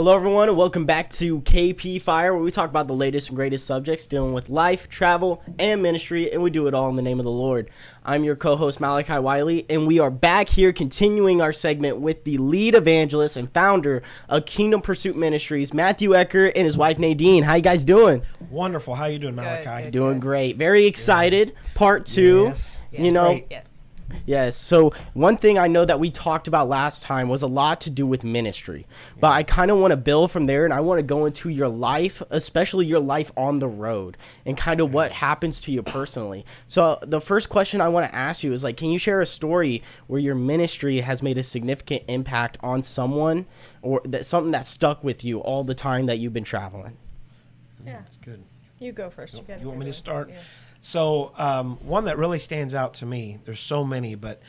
Hello, everyone, and welcome back to KP Fire, where we talk about the latest and greatest subjects dealing with life, travel, and ministry, and we do it all in the name of the Lord. I'm your co-host, Malachi Wiley, and we are back here continuing our segment with the lead evangelist and founder of Kingdom Pursuit Ministries, Matthew Eckart, and his wife, Nadine. How you guys doing? Wonderful. How you doing, Malachi? Good. Doing great. Very excited. Part two. Yes. You know. Great. Yes. Yes. So one thing I know that we talked about last time was a lot to do with ministry, but I kind of want to build from there, and I want to go into your life, especially your life on the road, and kind of what happens to you personally. So the first question I want to ask you is, like, can you share a story where your ministry has made a significant impact on someone, or that something that stuck with you all the time that you've been traveling? Yeah. That's good. You go first. You want me to start? Yeah. So one that really stands out to me, there's so many, but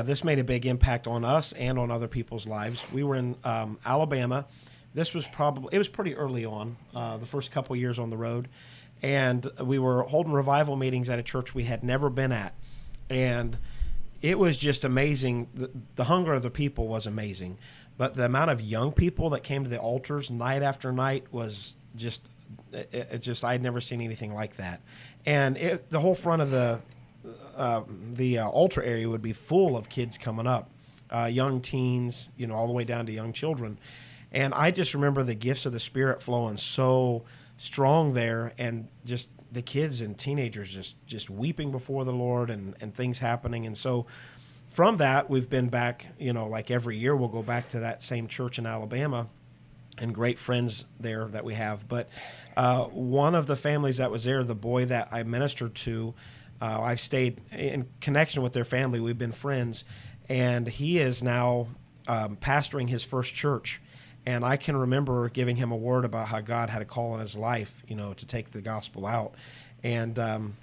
this made a big impact on us and on other people's lives. We were in Alabama. It was pretty early on, the first couple years on the road. And we were holding revival meetings at a church we had never been at. And it was just amazing. The hunger of the people was amazing. But the amount of young people that came to the altars night after night was just I'd never seen anything like that. And the whole front of the altar area would be full of kids coming up, young teens, all the way down to young children. And I just remember the gifts of the Spirit flowing so strong there, and just the kids and teenagers just weeping before the Lord, and things happening. And so from that, we've been back, like every year we'll go back to that same church in Alabama, and great friends there that we have. But one of the families that was there, the boy that I ministered to, I've stayed in connection with their family. We've been friends, and he is now pastoring his first church. And I can remember giving him a word about how God had a call in his life, to take the gospel out. And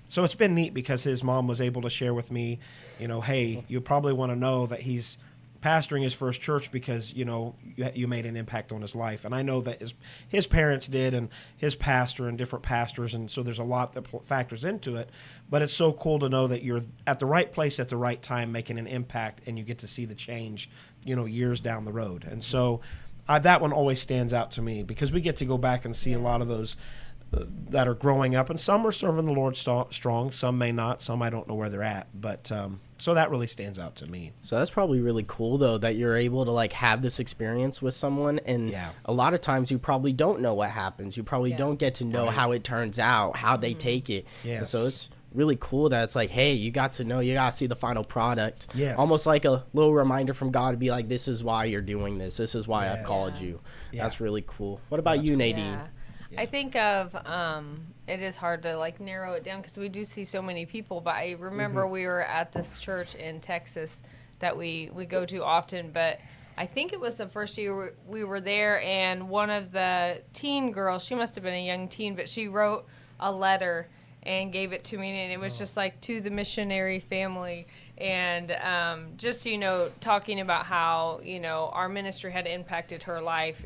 so it's been neat because his mom was able to share with me, hey, you probably want to know that he's pastoring his first church because you made an impact on his life. And I know that his parents did, and his pastor and different pastors, and so there's a lot that factors into it. But it's so cool to know that you're at the right place at the right time, making an impact, and you get to see the change years down the road. And so that one always stands out to me because we get to go back and see a lot of those that are growing up, and some are serving the Lord strong, some may not, some I don't know where they're at, but so that really stands out to me. So that's probably really cool, though, that you're able to have this experience with someone, and a lot of times you probably don't know what happens. You probably don't get to know how it turns out, how they take it. Yes. So it's really cool that it's like, hey, you got to see the final product. Yes. Almost like a little reminder from God to be like, this is why you're doing this. This is why I've called you. Yeah. That's really cool. What about you, Nadine? Yeah. I think of, it is hard to narrow it down because we do see so many people, but I remember we were at this church in Texas that we go to often, but I think it was the first year we were there, and one of the teen girls, she must have been a young teen, but she wrote a letter and gave it to me, and it was just to the missionary family, and just, talking about how, our ministry had impacted her life.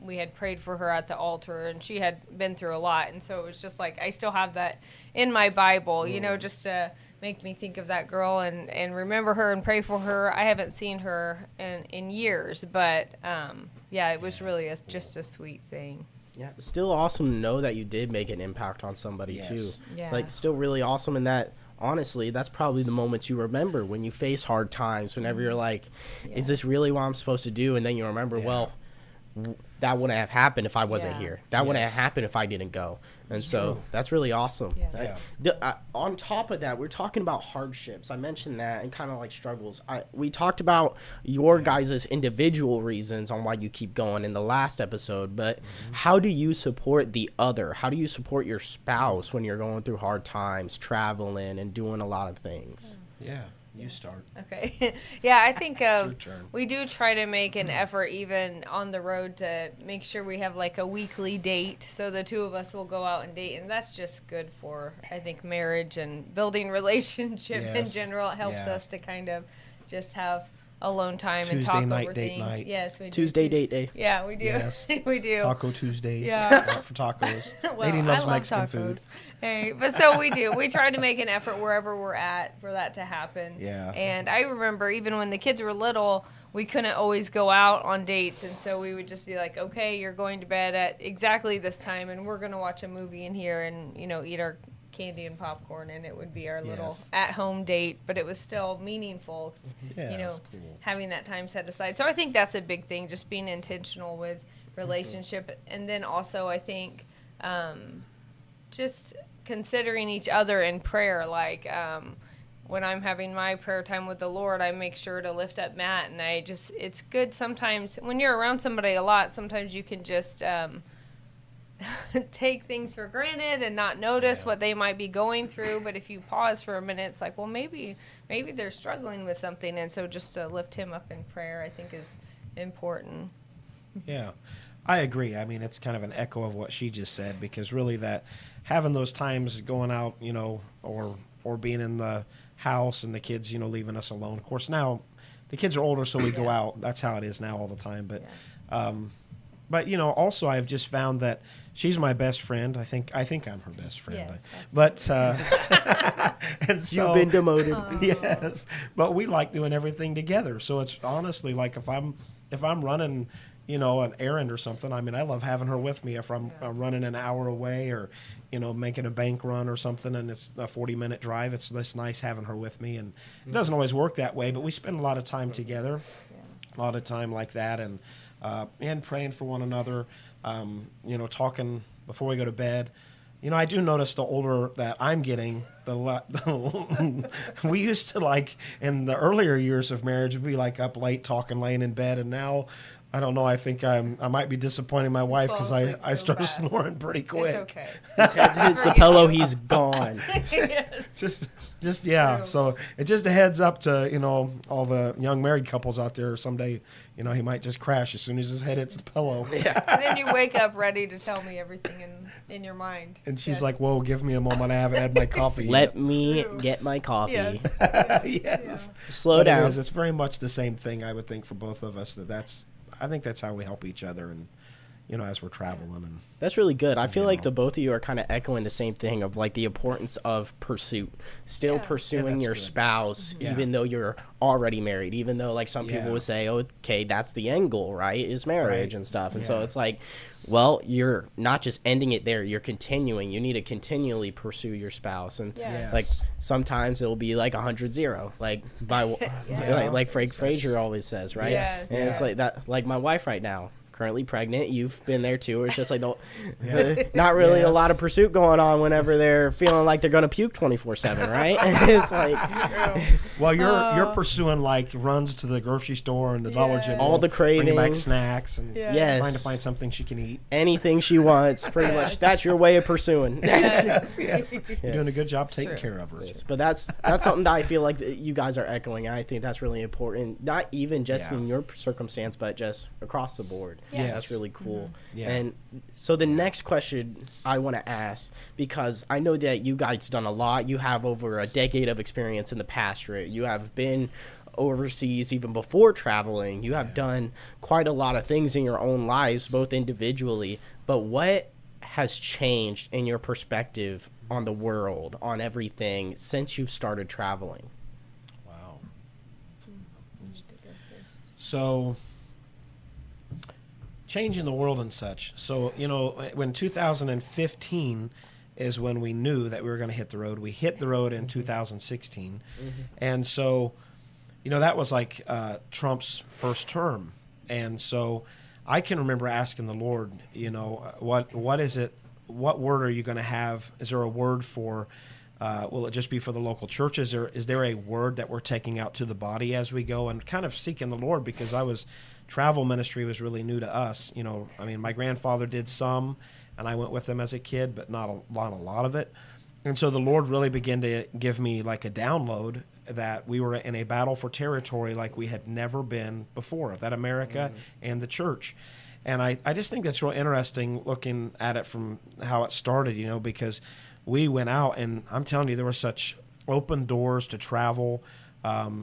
We had prayed for her at the altar, and she had been through a lot. And so it was just I still have that in my Bible, just to make me think of that girl and remember her and pray for her. I haven't seen her in years, but it was really just a sweet thing. Yeah, it's still awesome to know that you did make an impact on somebody too. Yeah. Still really awesome in that. Honestly, that's probably the moments you remember when you face hard times, whenever you're like, is this really what I'm supposed to do? And then you remember, well, that wouldn't have happened if I wasn't here. That wouldn't have happened if I didn't go. And so that's really awesome. Yeah. On top of that, we're talking about hardships. I mentioned that, and kind of struggles. We talked about your guys' individual reasons on why you keep going in the last episode, but how do you support the other? How do you support your spouse when you're going through hard times, traveling and doing a lot of things? Yeah. You start. Okay. Yeah, I think we do try to make an effort even on the road to make sure we have a weekly date, so the two of us will go out and date, and that's just good for, I think, marriage and building relationship in general. It helps us to kind of just have alone time and Tuesday talk night, over date things. night. Yes, we do. Tuesday date day. Yeah, we do. Yes. We do. Taco Tuesdays. Yeah. Out for tacos. Well, Nadine loves I love Mexican tacos. food. Hey, but so we do. We try to make an effort wherever we're at for that to happen. Yeah. And I remember even when the kids were little, we couldn't always go out on dates, and so we would just be like, okay, you're going to bed at exactly this time, and we're going to watch a movie in here and, eat our candy and popcorn, and it would be our little Yes. at-home date, but it was still meaningful, Yeah, that's cool. having that time set aside. So I think that's a big thing, just being intentional with relationship. And then also I think just considering each other in prayer, like when I'm having my prayer time with the Lord, I make sure to lift up Matt, and it's good sometimes when you're around somebody a lot, sometimes you can just take things for granted and not notice what they might be going through. But if you pause for a minute, it's like, well, maybe they're struggling with something. And so just to lift him up in prayer, I think is important. Yeah, I agree. I mean, it's kind of an echo of what she just said, because really that having those times going out, or being in the house and the kids, leaving us alone. Of course, now the kids are older, so we go out. That's how it is now all the time. But also I've just found that she's my best friend. I think I'm her best friend. Yes, And so, You've been demoted. Yes, but we like doing everything together. So it's honestly like if I'm running, an errand or something. I mean, I love having her with me. If I'm running an hour away, or making a bank run or something, and it's a 40-minute drive, it's just nice having her with me. And it doesn't always work that way, but we spend a lot of time together, a lot of time like that, and praying for one another, talking before we go to bed. I do notice the older that I'm getting, we used to, like, in the earlier years of marriage, we'd be like up late talking, laying in bed, and now, I don't know, I think I might be disappointing my wife because I start snoring pretty quick. It's okay. His head hits the pillow, he's gone. Just yeah. True. So it's just a heads up to all the young married couples out there. Someday, he might just crash as soon as his head hits the pillow. Yeah. And then you wake up ready to tell me everything in your mind. And she's Yes. like, "Whoa, give me a moment. I haven't had my coffee Let yet." me True. get my coffee. Yes. Yes. Slow But down. It's very much the same thing, I would think, for both of us. I think that's how we help each other, and as we're traveling. And That's really good. I feel like know. the both of you are kind of echoing the same thing of like the importance of pursuit. Still Yeah. pursuing that's your good. spouse, Yeah. even though you're already married, even though like some Yeah. people would say, okay, that's the end goal, right? Is marriage Right. and stuff. And so Yeah. it's like, well, you're not just ending it there, you're continuing. You need to continually pursue your spouse. And Yeah. like Yes. sometimes it'll be like 100-0, like Yeah. like Frank Frazier always says, right? Yes. And it's Yes. like that, like my wife right now, currently pregnant. You've been there too. It's just like Yeah. not really a Yes. lot of pursuit going on whenever they're feeling like they're gonna puke 24/7, right? It's like Well, you're pursuing like runs to the grocery store and the Dollar Yeah. General, All the bringing back cravings. snacks, and Yeah. Yes. trying to find something she can eat. anything she wants, pretty Yes. much. That's your way of pursuing. Yes. You're Yes. doing a good job It's taking true. care of her. But that's something that I feel like that you guys are echoing. And I think that's really important, not even just Yeah. in your circumstance, but just across the board. Yes. That's really cool. Yeah. And so the next question I want to ask, because I know that you guys done a lot. You have over a decade of experience in the pastorate. You have been overseas even before traveling. You have done quite a lot of things in your own lives, both individually. But what has changed in your perspective on the world, on everything, since you've started traveling? Wow. So, changing the world and such. So, when 2015 is when we knew that we were going to hit the road. We hit the road in 2016. And so, that was like Trump's first term. And so I can remember asking the Lord, what is it? What word are you going to have? Is there a word for, will it just be for the local churches, or is there a word that we're taking out to the body as we go? And kind of seeking the Lord, because travel ministry was really new to us. My grandfather did some, and I went with them as a kid, but not a lot of it. And so the Lord really began to give me like a download that we were in a battle for territory like we had never been before, that America and the church. And I just think that's real interesting looking at it from how it started, because we went out, and I'm telling you, there were such open doors to travel.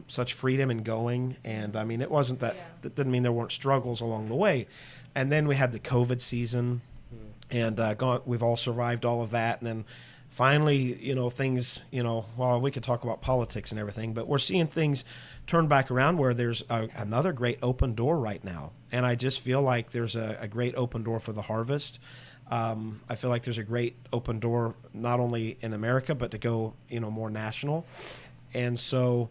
such freedom in going. And I mean, it wasn't that, that didn't mean there weren't struggles along the way. And then we had the COVID season, and we've all survived all of that. And then finally, things, well, we could talk about politics and everything, but we're seeing things turn back around where there's another great open door right now. And I just feel like there's a great open door for the harvest. I feel like there's a great open door, not only in America, but to go, more national. And so,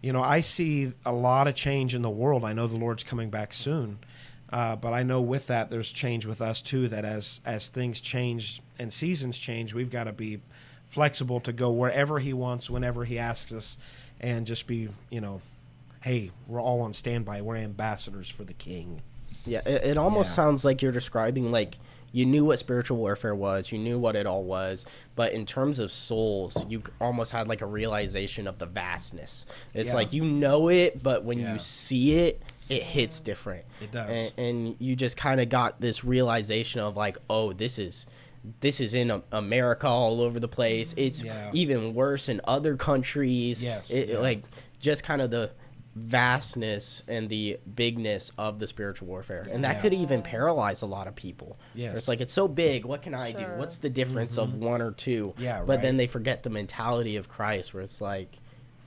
I see a lot of change in the world. I know the Lord's coming back soon. But I know with that, there's change with us too, that as things change and seasons change, we've got to be flexible to go wherever he wants, whenever he asks us, and just be, hey, we're all on standby. We're ambassadors for the King. Yeah, it almost sounds like you're describing, like, you knew what spiritual warfare was, you knew what it all was, but in terms of souls, you almost had like a realization of the vastness. It's like you know it, but when you see it, it hits different. It does. And you just kind of got this realization of like, oh, this is in America all over the place. It's even worse in other countries. Yes. Like just kind of the vastness and the bigness of the spiritual warfare. And that could even paralyze a lot of people. Yes. It's like, it's so big. What can I do? What's the difference of one or two? Yeah, but then they forget the mentality of Christ, where it's like,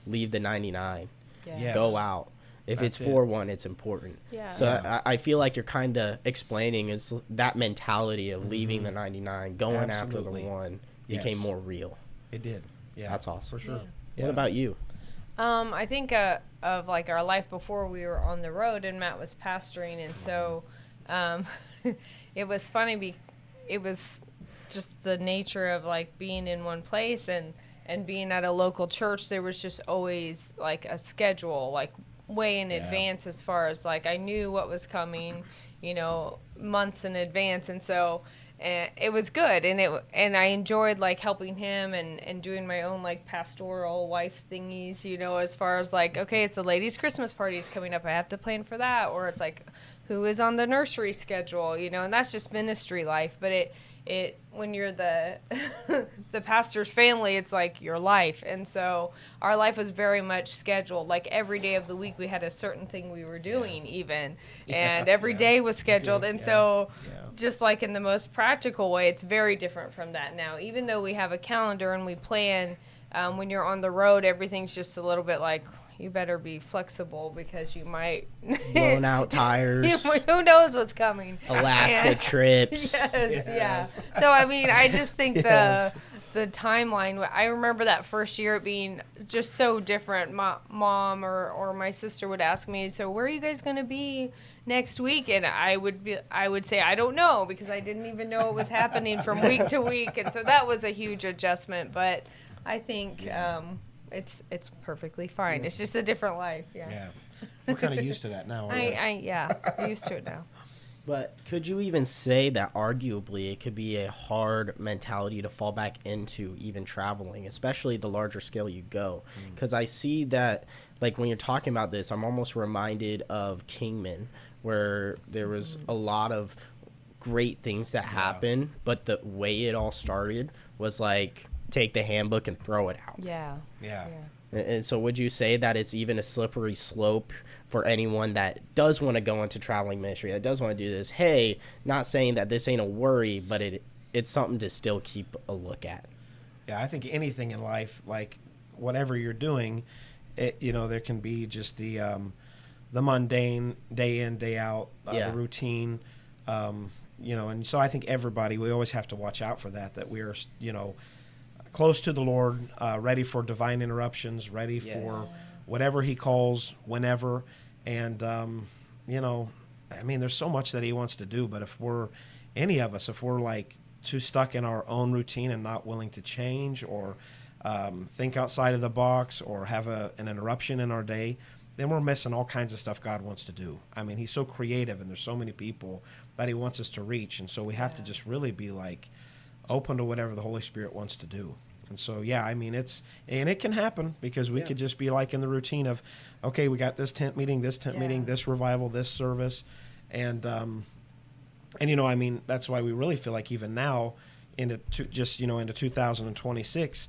leave the 99. Yes. Go out. If That's it's for one, it's important. Yeah. So I feel like you're kind of explaining is that mentality of leaving the 99, going after the one, became more real. It did. Yeah. That's awesome. For sure. What about you? I think of like our life before we were on the road and Matt was pastoring, and so it was funny. It was just the nature of like being in one place and being at a local church. There was just always like a schedule, like way in advance, as far as like I knew what was coming, months in advance, and so. And it was good, and I enjoyed like helping him and doing my own like pastoral wife thingies, as far as like, okay, it's the ladies' Christmas parties coming up, I have to plan for that, or it's like who is on the nursery schedule, and that's just ministry life. But it when you're the the pastor's family, it's like your life. And so our life was very much scheduled. Like every day of the week we had a certain thing we were doing even, and every day was scheduled. And so just like in the most practical way, it's very different from that now. Even though we have a calendar and we plan, when you're on the road, everything's just a little bit like, you better be flexible because you might blown out tires. Who knows what's coming? Alaska trips. Yes. So I mean, I just think the timeline. I remember that first year it being just so different. My mom or my sister would ask me, "So where are you guys going to be next week?" And I would say, "I don't know," because I didn't even know it was happening from week to week, and so that was a huge adjustment. But I think. It's perfectly fine. It's just a different life. Yeah. We're kind of used to that now. I'm used to it now. But could you even say that arguably it could be a hard mentality to fall back into, even traveling, especially the larger scale you go? Because I see that, like, when you're talking about this, I'm almost reminded of Kingman, where there was a lot of great things that happened, but the way it all started was like, take the handbook and throw it out. Yeah. And so would you say that it's even a slippery slope for anyone that does want to go into traveling ministry, that does want to do this? Hey, not saying that this ain't a worry, but it's something to still keep a look at. Yeah, I think anything in life, like whatever you're doing, there can be just the mundane, day in, day out, the routine, and so I think we always have to watch out for that we're, close to the Lord, ready for divine interruptions, ready for whatever he calls, whenever. And, there's so much that he wants to do, but if we're like too stuck in our own routine and not willing to change or think outside of the box or have an interruption in our day, then we're missing all kinds of stuff God wants to do. I mean, he's so creative and there's so many people that he wants us to reach. And so we have to just really be like, open to whatever the Holy Spirit wants to do. And so, it can happen because we could just be like in the routine of, okay, we got this tent meeting, this revival, this service. And that's why we really feel like even now into 2026,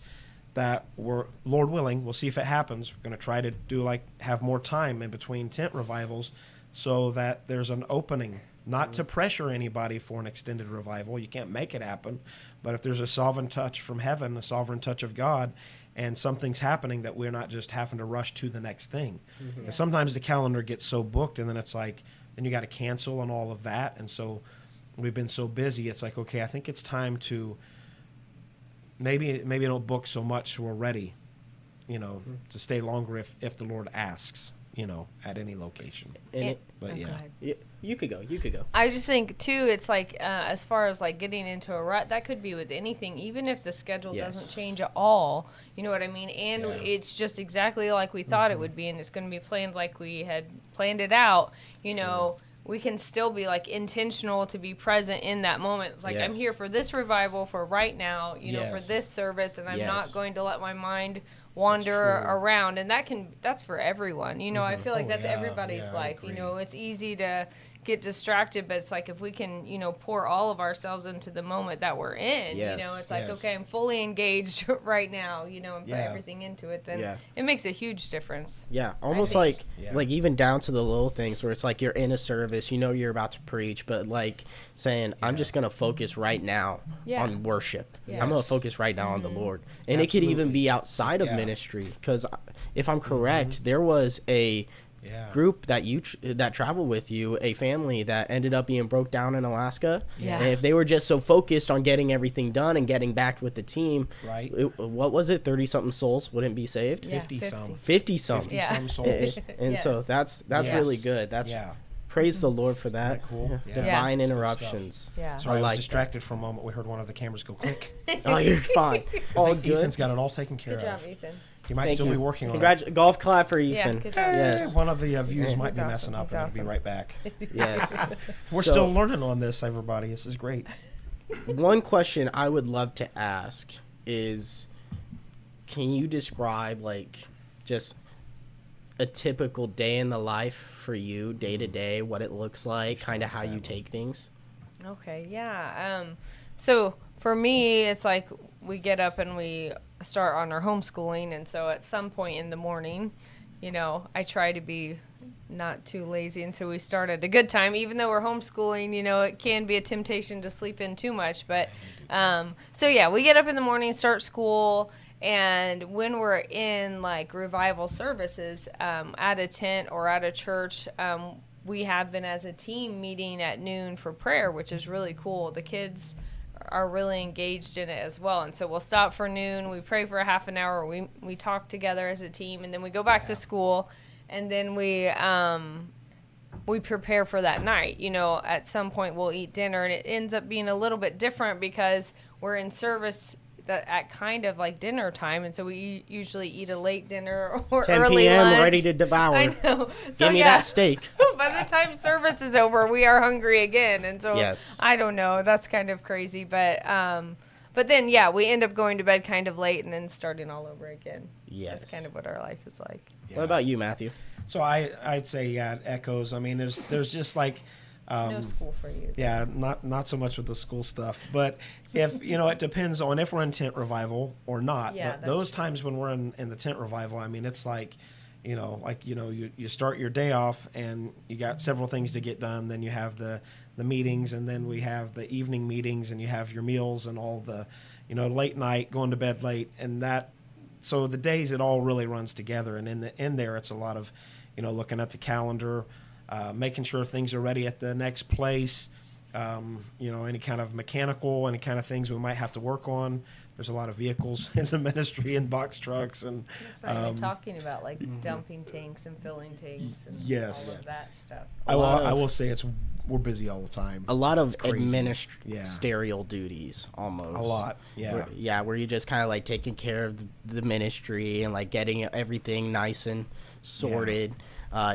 that we're, Lord willing, we'll see if it happens. We're going to try to have more time in between tent revivals so that there's an opening, not to pressure anybody for an extended revival. You can't make it happen. But if there's a sovereign touch from heaven, a sovereign touch of God, and something's happening, that we're not just having to rush to the next thing. Mm-hmm. Yeah. Sometimes the calendar gets so booked, and then it's like, then you got to cancel and all of that. And so we've been so busy, it's like, okay, I think it's time to maybe don't book so much so we're ready, to stay longer if the Lord asks, at any location. But yeah. You could go. I just think too, it's like as far as like getting into a rut, that could be with anything, even if the schedule doesn't change at all. You know what I mean? And it's just exactly like we thought it would be, and it's going to be planned like we had planned it out. We can still be like intentional to be present in that moment. It's like, I'm here for this revival for right now, for this service, and I'm not going to let my mind wander around. And that's for everyone. I feel like that's everybody's life. It's easy to get distracted, but it's like if we can, pour all of ourselves into the moment that we're in, it's like, okay, I'm fully engaged right now, and put everything into it, then it makes a huge difference. Yeah, almost like even down to the little things where it's like you're in a service, you're about to preach, but like saying, I'm just going to focus right now on worship. I'm going to focus right now on the Lord. And it could even be outside of ministry, because if I'm correct, there was a group that that traveled with you, a family that ended up being broke down in Alaska. And if they were just so focused on getting everything done and getting back with the team, what was it, 30 something souls wouldn't be saved? 50 some 50 some souls. And so that's really good. That's praise the Lord for that. Isn't that cool? Divine interruptions. Sorry, I was distracted for a moment. We heard one of the cameras go click. Oh, you're fine. All good. Ethan's got it all taken care of. Good job, Ethan. He might still be working on it. Golf clap for Ethan. Yeah, good job. Yes. One of the views might be messing up, and I'll be right back. Yes. We're still learning on this, everybody. This is great. One question I would love to ask is, can you describe just a typical day in the life for you, day to day, what it looks like, kind of how you take things? Okay, yeah. So for me, it's like we get up and we start on our homeschooling, and so at some point in the morning, I try to be not too lazy, and so we start at a good time. Even though we're homeschooling, it can be a temptation to sleep in too much. But we get up in the morning, start school, and when we're in like revival services at a tent or at a church, we have been as a team meeting at noon for prayer, which is really cool. The kids are really engaged in it as well, and so we'll stop for noon, we pray for a half an hour, we talk together as a team, and then we go back to school, and then we prepare for that night. At some point we'll eat dinner, and it ends up being a little bit different because we're in service at kind of like dinner time, and so we usually eat a late dinner or 10 early p.m. lunch. ready to devour. I know. Give me that steak. By the time service is over, we are hungry again, and so I don't know. That's kind of crazy, but then we end up going to bed kind of late and then starting all over again. Yes, that's kind of what our life is like. What about you, Matthew? So I'd say it echoes. I mean, there's just like. No school for you. Yeah, not so much with the school stuff, but if it depends on if we're in tent revival or not. Yeah, but those times when we're in the tent revival, I mean, it's like, you start your day off and you got several things to get done. Then you have the meetings, and then we have the evening meetings, and you have your meals and all the, late night, going to bed late, and that. So the days, it all really runs together, and in there, it's a lot of, looking at the calendar. Making sure things are ready at the next place, any kind of mechanical, any kind of things we might have to work on. There's a lot of vehicles in the ministry and box trucks. And that's not even talking about like dumping tanks and filling tanks and all of that stuff. I will say we're busy all the time. A lot of ministerial duties almost. A lot, where you just kind of like taking care of the ministry and like getting everything nice and sorted.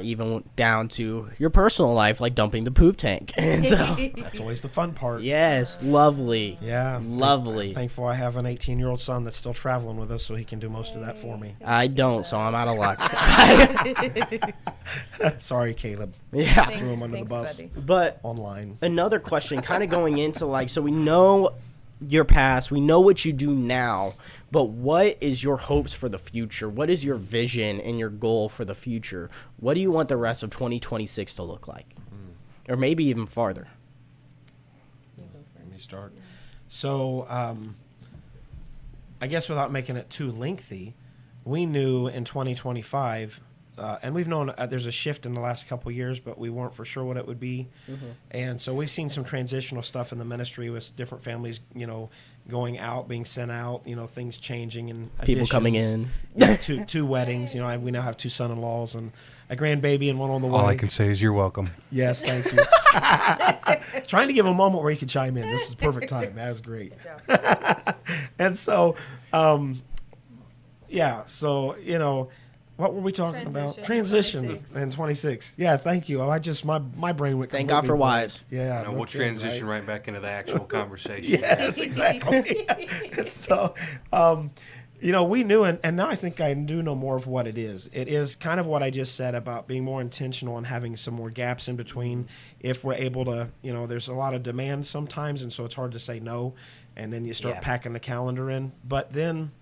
Even down to your personal life, like dumping the poop tank. And so that's always the fun part. Yes, lovely. Yeah, lovely. I'm thankful I have an 18-year-old son that's still traveling with us, so he can do most of that for me. I don't, so I'm out of luck. Sorry, Caleb. Yeah, threw him under the bus. Buddy. But online. Another question, kind of going into so we know your past. We know what you do now. But what is your hopes for the future? What is your vision and your goal for the future? What do you want the rest of 2026 to look like? Or maybe even farther? Let me start. So, I guess without making it too lengthy, we knew in 2025, and we've known there's a shift in the last couple of years, but we weren't for sure what it would be. And so we've seen some transitional stuff in the ministry with different families, going out, being sent out, things changing and People coming in. two weddings. We now have 2 son-in-laws and a grandbaby and one on the way. All I can say is you're welcome. Yes, thank you. Trying to give a moment where you can chime in. This is perfect time. That was great. And so, what were we talking about? Transition in 26. Yeah, thank you. My brain went. Thank God for wives. Yeah, we'll transition right back into the actual conversation. Yes, exactly. And so, we knew, and now I think I do know more of what it is. It is kind of what I just said about being more intentional and having some more gaps in between. If we're able to, there's a lot of demand sometimes, and so it's hard to say no, and then you start packing the calendar in. But then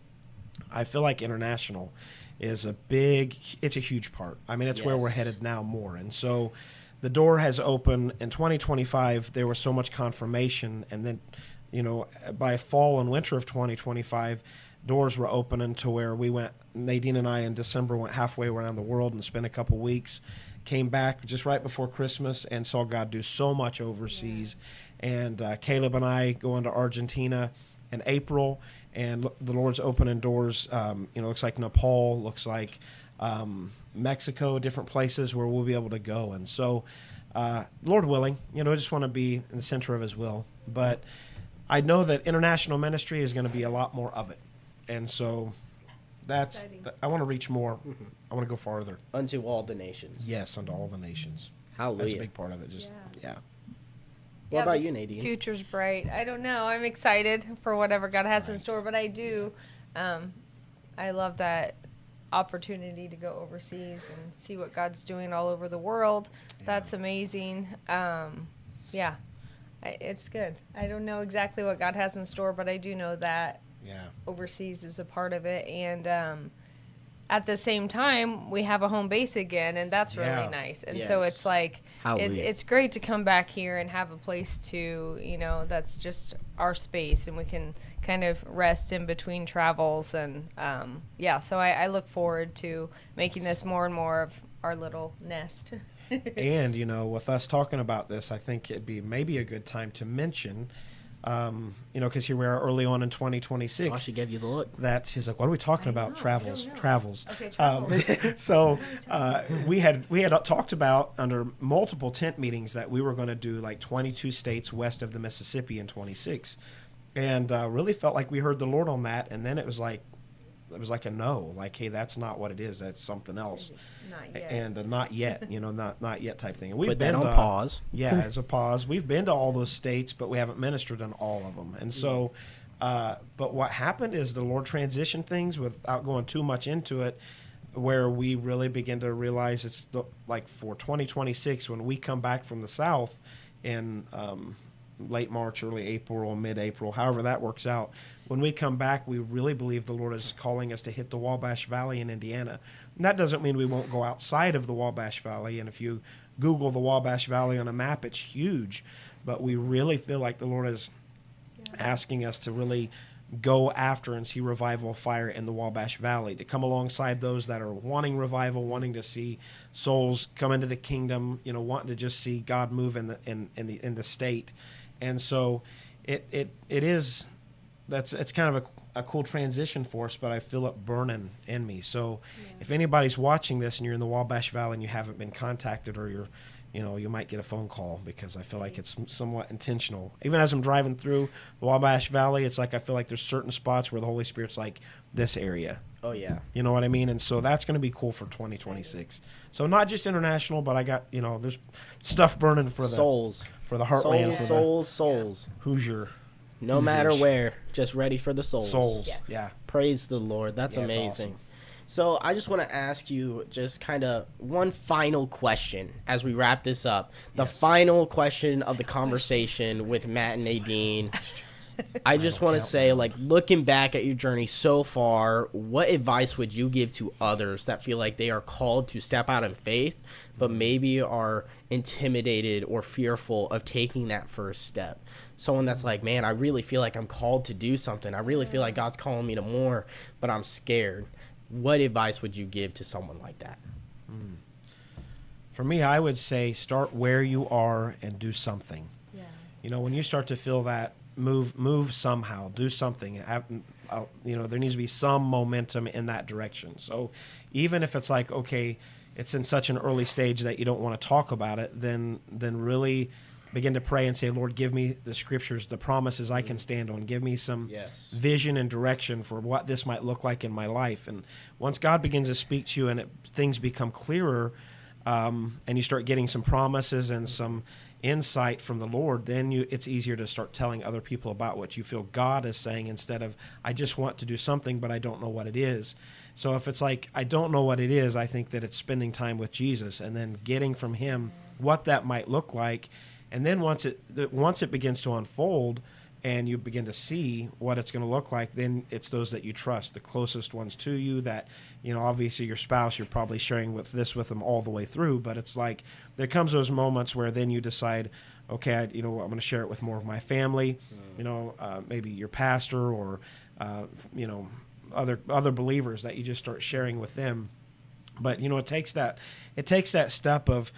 I feel like international is it's a huge part. I mean, it's where we're headed now more. And so the door has opened. In 2025, there was so much confirmation. And then, by fall and winter of 2025, doors were opening to where we went. Nadine and I in December went halfway around the world and spent a couple weeks. Came back just right before Christmas and saw God do so much overseas. And Caleb and I going to Argentina in April. And the Lord's opening doors, looks like Nepal, looks like Mexico, different places where we'll be able to go. And so, Lord willing, I just want to be in the center of His will. But I know that international ministry is going to be a lot more of it. And so I want to reach more. I want to go farther. Unto all the nations. Yes, unto all the nations. Hallelujah. That's a big part of it. What about you, Nadine? Future's bright. I don't know. I'm excited for whatever God has in store, but I do. I love that opportunity to go overseas and see what God's doing all over the world. That's amazing. It's good. I don't know exactly what God has in store, but I do know that overseas is a part of it. And at the same time, we have a home base again, and that's really nice. And so it's like, it's great to come back here and have a place to, that's just our space, and we can kind of rest in between travels. And so I look forward to making this more and more of our little nest. And, with us talking about this, I think it'd be maybe a good time to mention, because here we are early on in 2026. Oh, she gave you the look. She's like, what are we talking about? Travels. Okay, travels. We had talked about under multiple tent meetings that we were going to do like 22 states west of the Mississippi in 26, and really felt like we heard the Lord on that. And then it was like a no, like, hey, that's not what it is. That's something else. Not yet. And not yet, not yet type thing. And we've Put been that on pause. Yeah, as a pause. We've been to all those states, but we haven't ministered in all of them. And so, but what happened is the Lord transitioned things without going too much into it, where we really begin to realize it's like for 2026, when we come back from the South in late March, early April, or mid-April, however that works out. When we come back, we really believe the Lord is calling us to hit the Wabash Valley in Indiana. And that doesn't mean we won't go outside of the Wabash Valley. And if you Google the Wabash Valley on a map, it's huge. But we really feel like the Lord is asking us to really go after and see revival fire in the Wabash Valley, to come alongside those that are wanting revival, wanting to see souls come into the kingdom, wanting to just see God move in the state. And so it's kind of a cool transition for us, but I feel it burning in me. So if anybody's watching this and you're in the Wabash Valley and you haven't been contacted, or you might get a phone call, because I feel like it's somewhat intentional. Even as I'm driving through the Wabash Valley, it's like I feel like there's certain spots where the Holy Spirit's like, this area. Oh, yeah. You know what I mean? And so that's going to be cool for 2026. So not just international, but I got, there's stuff burning for the souls. For the heartland. Souls. Hoosier. No matter where, just ready for the souls. Souls, yes. Yeah. Praise the Lord. That's amazing. Awesome. So I just want to ask you just kind of one final question as we wrap this up. The final question of the conversation with Matt and Nadine. I just want to say, like, looking back at your journey so far, what advice would you give to others that feel like they are called to step out in faith, but maybe are intimidated or fearful of taking that first step? Someone that's like, man, I really feel like I'm called to do something. I really feel like God's calling me to more, but I'm scared. What advice would you give to someone like that? For me, I would say start where you are and do something. Yeah. You know, when you start to feel that, move somehow, do something. You know, there needs to be some momentum in that direction. So even if it's like, okay, it's in such an early stage that you don't want to talk about it, then really begin to pray and say, Lord, give me the scriptures, the promises I can stand on. Give me some vision and direction for what this might look like in my life. And once God begins to speak to you and things become clearer, and you start getting some promises and some insight from the Lord, then it's easier to start telling other people about what you feel God is saying, instead of, I just want to do something, but I don't know what it is. So if it's like, I don't know what it is, I think that it's spending time with Jesus and then getting from him what that might look like. And then once it begins to unfold and you begin to see what it's going to look like, then it's those that you trust, the closest ones to you, that, you know, obviously your spouse, you're probably sharing with them all the way through, but it's like there comes those moments where then you decide, okay, I'm going to share it with more of my family, you know, maybe your pastor or, you know, other believers that you just start sharing with them. But, you know, it takes that step of,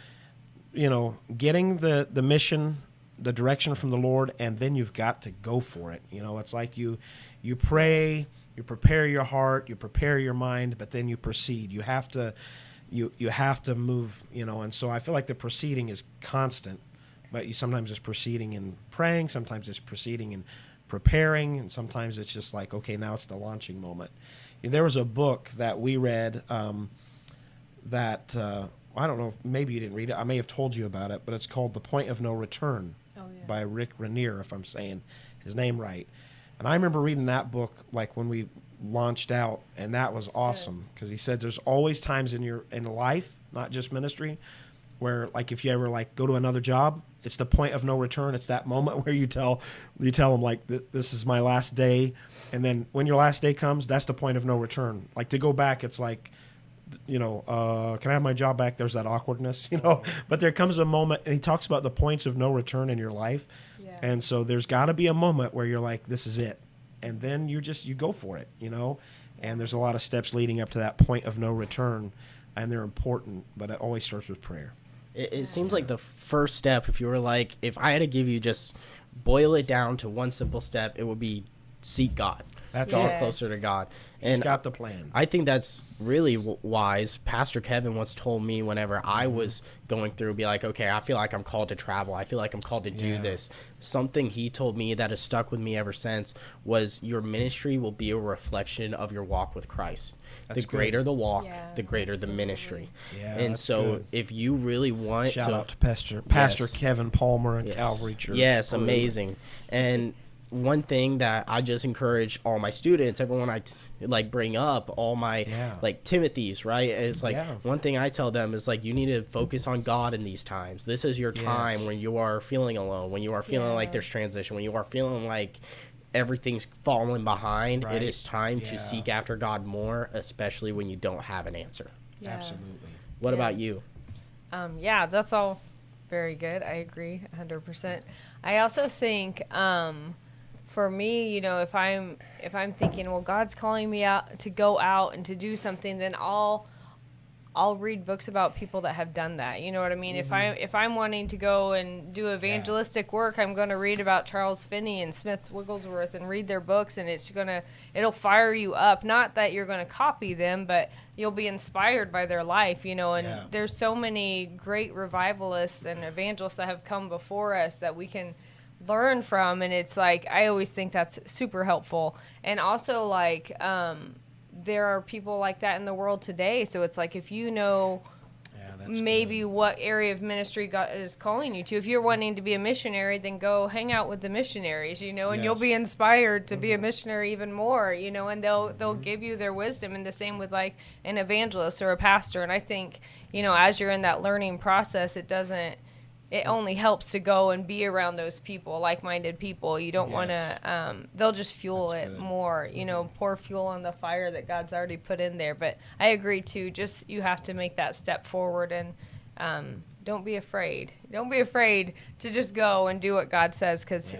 you know, getting the mission, the direction from the Lord, and then you've got to go for it. You know, it's like you pray, you prepare your heart, you prepare your mind, but then you proceed. You have to move, you know. And so I feel like the proceeding is constant, but sometimes it's proceeding in praying, sometimes it's proceeding in preparing, and sometimes it's just like, okay, now it's the launching moment. There was a book that we read that I don't know, maybe you didn't read it. I may have told you about it, but it's called The Point of No Return by Rick Rainier, if I'm saying his name right. And I remember reading that book like when we launched out, and that was awesome, because he said there's always times in life, not just ministry, where like if you ever like go to another job, it's the point of no return. It's that moment where you tell them like, this is my last day. And then when your last day comes, that's the point of no return. Like to go back, it's like, you know, can I have my job back? There's that awkwardness, you know, but there comes a moment, and he talks about the points of no return in your life. Yeah. And so there's got to be a moment where you're like, this is it. And then you go for it, you know, and there's a lot of steps leading up to that point of no return, and they're important, but it always starts with prayer. It seems like the first step, if you were like, if I had to give you just boil it down to one simple step, it would be seek God. That's all closer to God. He's got the plan. I think that's really wise. Pastor Kevin once told me whenever I was going through, be like, okay, I feel like I'm called to travel. I feel like I'm called to do this. Something he told me that has stuck with me ever since was your ministry will be a reflection of your walk with Christ. The greater the walk, the greater the ministry. Yeah, and so good. If you really want Shout out to Pastor Kevin Palmer and Calvary Church. Yes, amazing. And one thing that I just encourage all my students, everyone I bring up, all my like Timothy's, right? It's like one thing I tell them is like, you need to focus on God in these times. This is your time when you are feeling alone, when you are feeling like there's transition, when you are feeling like everything's falling behind. It is time to seek after God more, especially when you don't have an answer. Absolutely. What about you? That's all very good. I agree 100%. I also think for me, you know, if I'm thinking, well, God's calling me out to go out and to do something, then I'll read books about people that have done that. You know what I mean? Mm-hmm. If I'm wanting to go and do evangelistic work, I'm going to read about Charles Finney and Smith Wigglesworth and read their books, and it'll fire you up. Not that you're going to copy them, but you'll be inspired by their life, you know. And there's so many great revivalists and evangelists that have come before us that we can learn from, and it's like, I always think that's super helpful. And also like there are people like that in the world today, so it's like, if you know maybe what area of ministry God is calling you to, if you're wanting to be a missionary, then go hang out with the missionaries, you know, and you'll be inspired to be a missionary even more, you know, and they'll give you their wisdom. And the same with like an evangelist or a pastor. And I think, you know, as you're in that learning process, it doesn't it only helps to go and be around those people, like-minded people. You don't want to, they'll just fuel it more, pour fuel on the fire that God's already put in there. But I agree too, just you have to make that step forward and don't be afraid. Don't be afraid to just go and do what God says because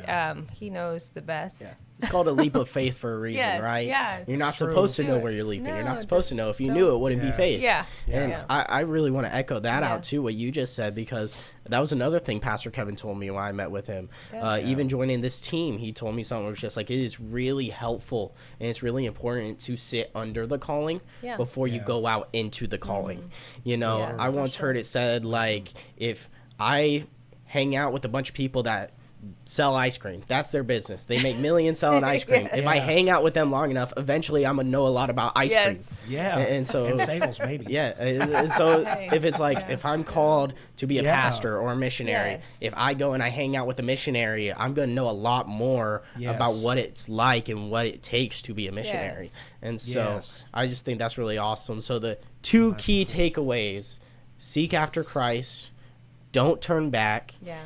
he knows the best. Yeah. It's called a leap of faith for a reason, Yes, right? yeah. You're not True. supposed to Do know it. where you're leaping. No, You're not supposed to just know. If you don't. knew, it wouldn't be faith. Yeah. And Yeah. I really want to echo that Yeah. out, too, what you just said, because that was another thing Pastor Kevin told me when I met with him. Yeah. Even joining this team, he told me something that was just like, it is really helpful, and it's really important to sit under the calling before you go out into the calling. Yeah, I for once sure. heard it said, like, if I hang out with a bunch of people that sell ice cream, that's their business. They make millions selling ice cream. If I hang out with them long enough, eventually I'm gonna know a lot about ice cream. Yeah. And so and sales maybe. yeah, and so Hey. if it's like if I'm called to be a Yeah. pastor or a missionary, Yes. if I go and I hang out with a missionary, I'm gonna know a lot more about Yes. what it's like and what it takes to be a missionary. Yes. And so Yes. I just think that's really awesome. So the two key takeaways: seek after Christ, don't turn back, Yeah.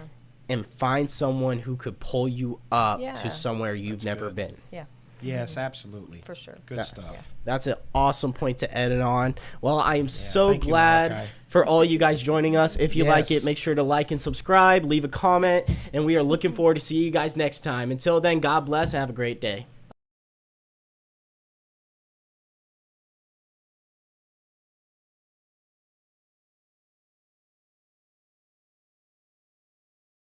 and find someone who could pull you up Yeah. to somewhere you've never good. been. Yeah. Yes, absolutely. For sure. Good That's- stuff. That's an awesome point to edit on. Well, I am so thank you, glad Malachi. for all you guys joining us. If you like Yes. it, make sure to like and subscribe, leave a comment, and we are looking forward to see you guys next time. Until then, God bless and have a great day.